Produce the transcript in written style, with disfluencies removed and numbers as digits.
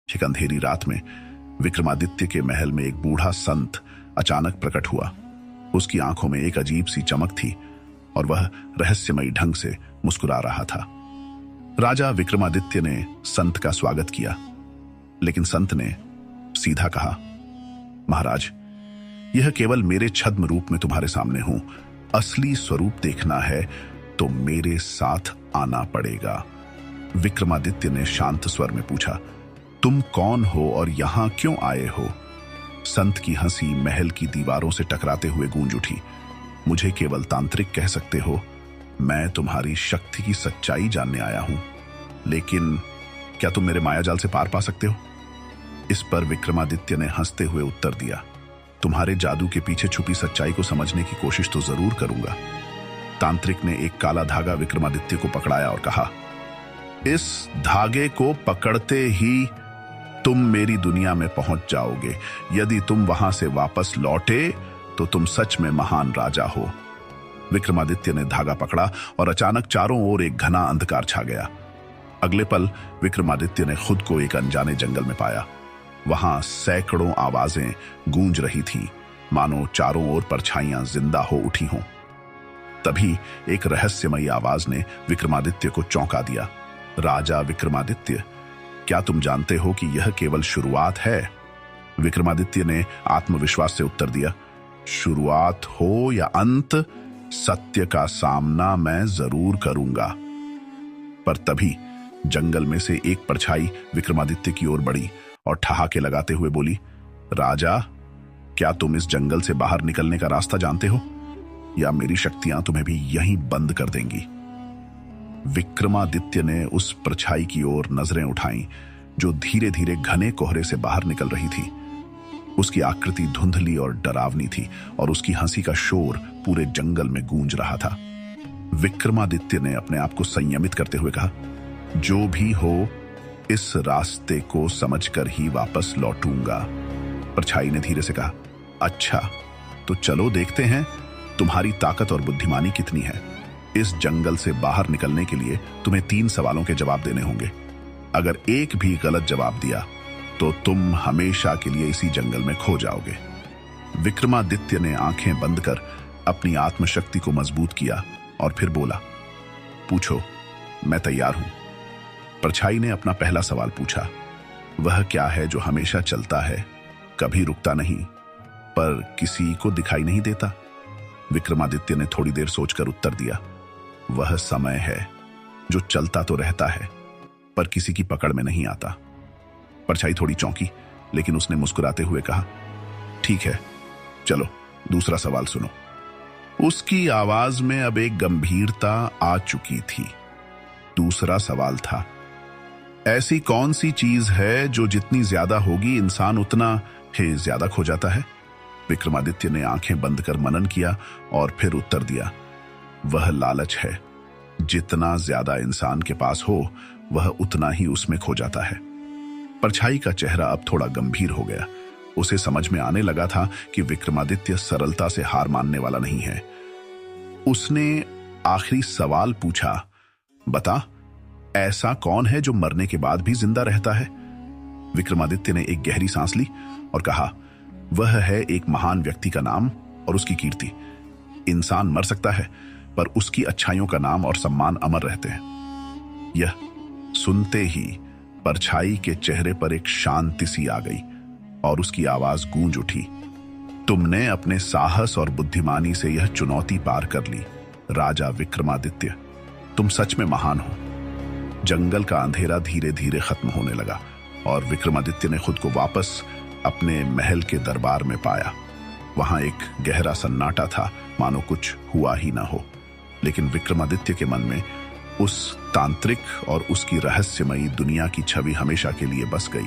एक अंधेरी रात में विक्रमादित्य के महल में एक बूढ़ा संत अचानक प्रकट हुआ। उसकी आंखों में एक अजीब सी चमक थी और वह रहस्यमयी ढंग से मुस्कुरा रहा था। राजा विक्रमादित्य ने संत का स्वागत किया, लेकिन संत ने सीधा कहा, महाराज, यह केवल मेरे छद्म रूप में तुम्हारे सामने हूं। असली स्वरूप देखना है तो मेरे साथ आना पड़ेगा। विक्रमादित्य ने शांत स्वर में पूछा, तुम कौन हो और यहां क्यों आए हो? संत की हंसी महल की दीवारों से टकराते हुए गूंज उठी। मुझे केवल तांत्रिक कह सकते हो। मैं तुम्हारी शक्ति की सच्चाई जानने आया हूं, लेकिन क्या तुम मेरे मायाजाल से पार पा सकते हो? इस पर विक्रमादित्य ने हंसते हुए उत्तर दिया, तुम्हारे जादू के पीछे छुपी सच्चाई को समझने की कोशिश तो जरूर करूंगा। तांत्रिक ने एक काला धागा विक्रमादित्य को पकड़ाया और कहा, इस धागे को पकड़ते ही तुम मेरी दुनिया में पहुंच जाओगे। यदि तुम वहां से वापस लौटे तो तुम सच में महान राजा हो। विक्रमादित्य ने धागा पकड़ा और अचानक चारों ओर एक घना अंधकार छा गया। अगले पल विक्रमादित्य ने खुद को एक अनजाने जंगल में पाया। वहां सैकड़ों आवाजें गूंज रही थीं, मानो चारों ओर परछाइयां जिंदा हो उठी हों। तभी एक रहस्यमयी आवाज ने विक्रमादित्य को चौंका दिया, राजा विक्रमादित्य, क्या तुम जानते हो कि यह केवल शुरुआत है? विक्रमादित्य ने आत्मविश्वास से उत्तर दिया, शुरुआत हो या अंत, सत्य का सामना मैं जरूर करूंगा। पर तभी जंगल में से एक परछाई विक्रमादित्य की ओर बढ़ी और ठहाके लगाते हुए बोली, राजा, क्या तुम इस जंगल से बाहर निकलने का रास्ता जानते हो, या मेरी शक्तियां तुम्हें भी यहीं बंद कर देंगी? विक्रमादित्य ने उस परछाई की ओर नजरें उठाईं, जो धीरे धीरे घने कोहरे से बाहर निकल रही थी। उसकी आकृति धुंधली और डरावनी थी और उसकी हंसी का शोर पूरे जंगल में गूंज रहा था। विक्रमादित्य ने अपने आप को संयमित करते हुए कहा, जो भी हो, इस रास्ते को समझकर ही वापस लौटूंगा। परछाई ने धीरे से कहा, अच्छा, तो चलो देखते हैं तुम्हारी ताकत और बुद्धिमानी कितनी है। इस जंगल से बाहर निकलने के लिए तुम्हें 3 सवालों के जवाब देने होंगे। अगर एक भी गलत जवाब दिया तो तुम हमेशा के लिए इसी जंगल में खो जाओगे। विक्रमादित्य ने आंखें बंद कर अपनी आत्मशक्ति को मजबूत किया और फिर बोला, पूछो, मैं तैयार हूं। परछाई ने अपना पहला सवाल पूछा, वह क्या है जो हमेशा चलता है, कभी रुकता नहीं, पर किसी को दिखाई नहीं देता? विक्रमादित्य ने थोड़ी देर सोचकर उत्तर दिया, वह समय है जो चलता तो रहता है पर किसी की पकड़ में नहीं आता। परछाई थोड़ी चौंकी, लेकिन उसने मुस्कुराते हुए कहा, ठीक है, चलो दूसरा सवाल सुनो। उसकी आवाज में अब एक गंभीरता आ चुकी थी। दूसरा सवाल था, ऐसी कौन सी चीज है जो जितनी ज्यादा होगी इंसान उतना ही ज्यादा खो जाता है? विक्रमादित्य ने आंखें बंद कर मनन किया और फिर उत्तर दिया, वह लालच है। जितना ज्यादा इंसान के पास हो, वह उतना ही उसमें खो जाता है। परछाई का चेहरा अब थोड़ा गंभीर हो गया। उसे समझ में आने लगा था कि विक्रमादित्य सरलता से हार मानने वाला नहीं है। उसने आखिरी सवाल पूछा, बता, ऐसा कौन है जो मरने के बाद भी जिंदा रहता है? विक्रमादित्य ने एक गहरी सांस ली और कहा, वह है एक महान व्यक्ति का नाम और उसकी कीर्ति। इंसान मर सकता है, पर उसकी अच्छाइयों का नाम और सम्मान अमर रहते हैं। यह सुनते ही परछाई के चेहरे पर एक शांति सी आ गई और उसकी आवाज गूंज उठी, तुमने अपने साहस और बुद्धिमानी से यह चुनौती पार कर ली। राजा विक्रमादित्य, तुम सच में महान हो। जंगल का अंधेरा धीरे धीरे खत्म होने लगा और विक्रमादित्य ने खुद को वापस अपने महल के दरबार में पाया। वहां एक गहरा सन्नाटा था, मानो कुछ हुआ ही ना हो। लेकिन विक्रमादित्य के मन में उस तांत्रिक और उसकी रहस्यमयी दुनिया की छवि हमेशा के लिए बस गई।